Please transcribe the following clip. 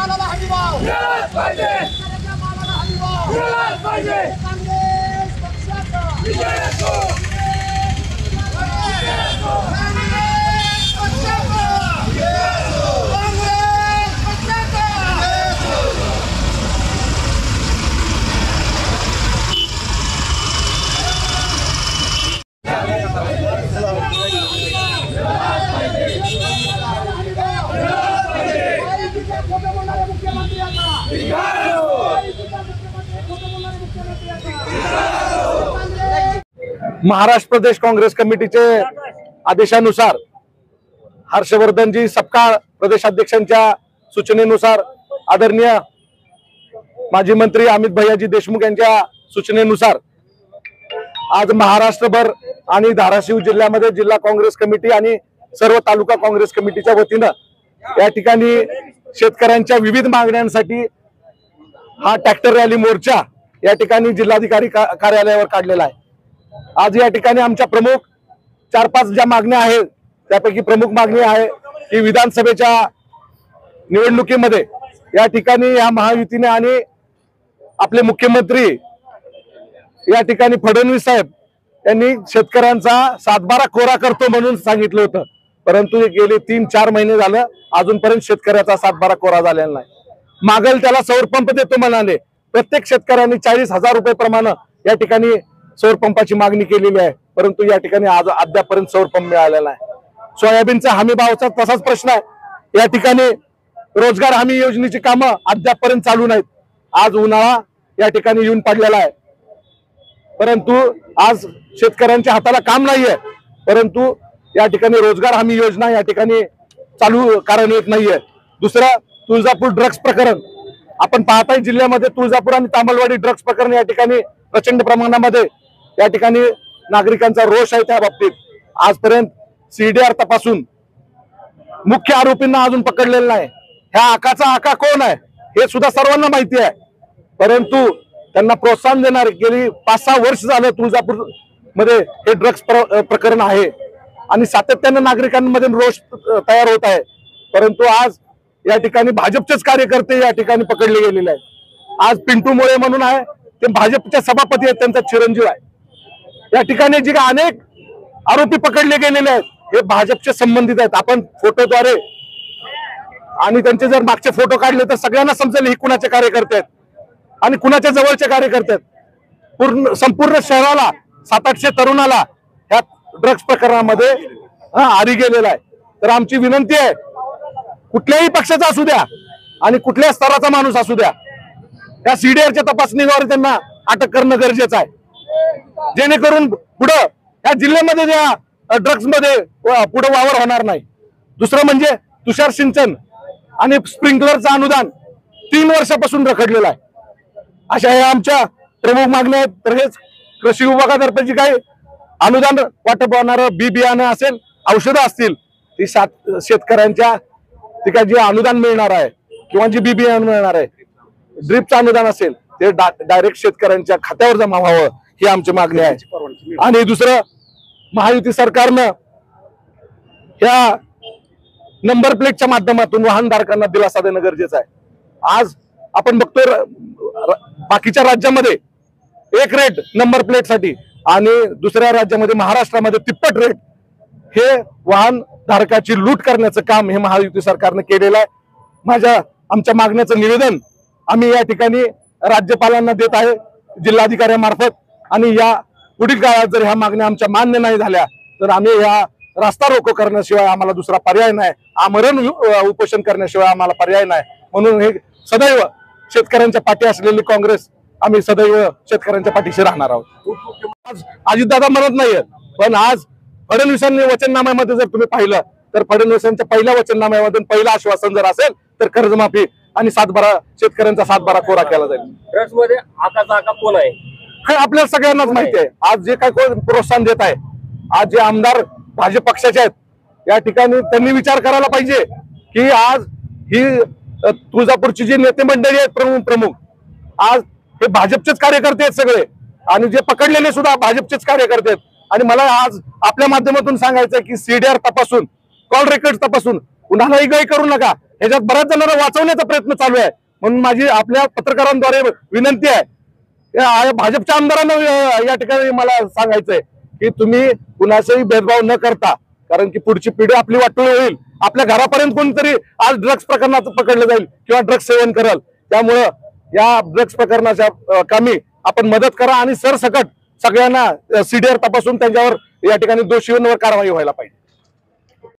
मालाला हमीभाव मिळालाच पाहिजे, शेतकऱ्याच्या मालाला हमीभाव मिळालाच पाहिजे। काँग्रेस पक्षाचा विजय असो, काँग्रेस पक्षाचा विजय असो, काँग्रेस पक्षाचा विजय असो। महाराष्ट्र प्रदेश काँग्रेस कमिटीचे आदेशानुसार हर्षवर्धनजी सपकाळ प्रदेशाध्यक्षांच्या सूचनेनुसार आदरणीय माजी मंत्री अमित भैयाजी देशमुख यांच्या सूचनेनुसार आज महाराष्ट्रभर आणि धाराशिव जिल्ह्यामध्ये जिल्हा काँग्रेस कमिटी आणि सर्व तालुका काँग्रेस कमिटीच्या वतीनं या ठिकाणी शेतकऱ्यांच्या विविध मागण्यांसाठी हा ट्रॅक्टर रॅली मोर्चा या ठिकाणी जिल्हाधिकारी कार्यालयावर काढलेला आहे। आज या ठिकाणी आमच्या प्रमुख 4-5 ज्या मागण्या आहेत त्यापैकी प्रमुख मागणी आहे की विधानसभेच्या निवडणुकीमध्ये या ठिकाणी या महायुतीने आणि आपले मुख्यमंत्री या ठिकाणी फडणवीस साहेब यांनी शेतकऱ्यांचा 7-12 कोरा करतो म्हणून सांगितलं होतं, परंतु गेले 3-4 महिने झालं अजूनपर्यंत शेतकऱ्याचा 7-12 कोरा झालेला नाही। मागल त्याला सौर पंप देतो म्हणाले, प्रत्येक शेतकऱ्यांनी 40,000 रुपये प्रमाणे या ठिकाणी सौर पंपाची मागणी केलेली आहे, परंतु या ठिकाणी आज अद्यापर्यंत सौर पंप मिळालेला नाही। सोयाबीनचा हमी भावाचा तसाच प्रश्न आहे। या ठिकाणी रोजगार हमी योजनेची कामं अद्यापर्यंत चालू नाहीत। आज उन्हाळा या ठिकाणी येऊन पडलेला आहे, परंतु आज शेतकऱ्यांच्या हाताला काम नाहीये, परंतु या ठिकाणी रोजगार हमी योजना या ठिकाणी चालू कार्यान्वित नाहीये। दुसरं तुळजापूर ड्रग्स प्रकरण आपण पाहताय, जिल्ह्यामध्ये तुळजापूर आणि तामलवाडी ड्रग्स प्रकरण या ठिकाणी प्रचंड प्रमाणामध्ये या ठिकाणी नागरिकांचा रोष आहे। त्या बाबतीत आजपर्यंत सीडीआर तपासून मुख्य आरोपींना अजून पकडलेलं नाही। ह्या आकाचा आका कोण आहे हे सुद्धा सर्वांना माहिती आहे, परंतु त्यांना प्रोत्साहन देणार गेली 5-6 वर्ष झालं तुळजापूर मध्ये हे ड्रग्स प्रकरण आहे आणि सातत्याने नागरिकांमध्ये रोष तयार होत आहे, परंतु आज या ठिकाणी भाजपचेच कार्यकर्ते या ठिकाणी पकडले गेलेले आहेत। आज पिंटू मोळे म्हणून आहे, ते भाजपचे सभापती आहेत, त्यांचा चिरंजीव आहे। या ठिकाणी जे अनेक आरोपी पकडले गेलेले आहेत हे भाजपचे संबंधित आहेत। आपण फोटोद्वारे आणि त्यांचे जर मागचे फोटो काढले तर सगळ्यांना समजेल ही कुणाचे कार्यकर्ते आहेत आणि कुणाच्या जवळचे कार्यकर्ते आहेत। संपूर्ण शहराला 700-800 तरुणाला ह्या ड्रग्स प्रकरणामध्ये आरी गेलेला आहे। तर आमची विनंती आहे, कुठल्याही पक्षाचा असू द्या आणि कुठल्याही स्तराचा माणूस असू द्या, त्या सीडीआरच्या तपासणीवर त्यांना अटक करणं गरजेचं आहे, जेणेकरून पुढे या जिल्ह्यामध्ये ज्या ड्रग्स मध्ये पुढे वावर होणार नाही। दुसरं म्हणजे तुषार सिंचन आणि स्प्रिंकलरचं अनुदान 3 वर्षापासून रखडलेलं आहे। अशा या आमच्या प्रमुख मागण्या आहेत। तर हेच कृषी विभागातर्फे जी काही अनुदान वाटप होणारं बी बियाणं असेल, औषधं असतील, ती शेतकऱ्यांच्या जे अनुदान मिळणार आहे किंवा जी बी बियाणं मिळणार आहे, ड्रिपचं अनुदान असेल ते डायरेक्ट शेतकऱ्यांच्या खात्यावर जमा व्हावं ही आमची मागणी आहे। आणि दुसरं, महायुती सरकारनं ह्या नंबर प्लेटच्या माध्यमातून वाहनधारकांना दिलासा देणं गरजेचं आहे। आज आपण बघतोय बाकीच्या राज्यामध्ये एक रेट नंबर प्लेटसाठी आणि दुसऱ्या राज्यामध्ये महाराष्ट्रामध्ये तिप्पट रेट, हे वाहन धारकाची लूट करण्याचं काम हे महायुती सरकारने केलेलं आहे। आमच्या मागण्याचं निवेदन आम्ही या ठिकाणी राज्यपालांना देत आहे जिल्हाधिकाऱ्यांमार्फत, आणि या पुढील काळात जर ह्या मागण्या आमच्या मान्य नाही झाल्या तर आम्ही ह्या रास्ता रोको करण्याशिवाय आम्हाला दुसरा पर्याय नाही, आमरण उपोषण करण्याशिवाय आम्हाला पर्याय नाही। म्हणून हे सदैव शेतकऱ्यांच्या पाठी असलेली काँग्रेस आम्ही सदैव शेतकऱ्यांच्या पाठीशी राहणार आहोत। आज अजितदादा म्हणत नाहीये, पण आज फडणवीसांनी वचननाम्यामध्ये जर तुम्ही पाहिलं तर फडणवीसांच्या पहिल्या वचननाम्यामधून पहिलं आश्वासन जर असेल तर कर्जमाफी आणि 7-12 शेतकऱ्यांचा 7-12 कोरा केला जाईल। ड्रग्स मध्ये आकाचा आका कोण आहे हे आपल्याला सगळ्यांनाच माहिती आहे। आज जे काय कोण प्रोत्साहन देत आहे, आज जे आमदार भाजप पक्षाचे आहेत, या ठिकाणी त्यांनी विचार करायला पाहिजे की आज ही तुळजापूरची जी नेते मंडळी आहेत प्रमुख आज हे भाजपचेच कार्यकर्ते आहेत सगळे, आणि जे पकडलेले सुद्धा भाजपचेच कार्यकर्ते आहेत। आणि मला आज आपल्या माध्यमातून सांगायचं की सीडीआर तपासून, कॉल रेकॉर्ड तपासून, कुणालाही गाई करू नका, ह्याच्यात बऱ्याच जणांना वाचवण्याचा प्रयत्न चालू आहे. म्हणून माझी आपल्या पत्रकारांद्वारे विनंती आहे, भाजपच्या आमदारांना या ठिकाणी मला सांगायचंय की तुम्ही कुणाचाही भेदभाव न करता, कारण की पुढची पिढी आपली वाटोळी होईल. आपल्या घरापर्यंत कोणतरी आज ड्रग्ज प्रकरणात पकडलं जाईल किंवा ड्रग्ज सेवन करेल. त्यामुळं या ड्रग्ज प्रकरणाच्या कामी आपण मदत करा आणि सरसकट सगळ्यांना सीडीआर तपासून त्यांच्यावर या ठिकाणी दोषींवर कारवाई व्हायला पाहिजे.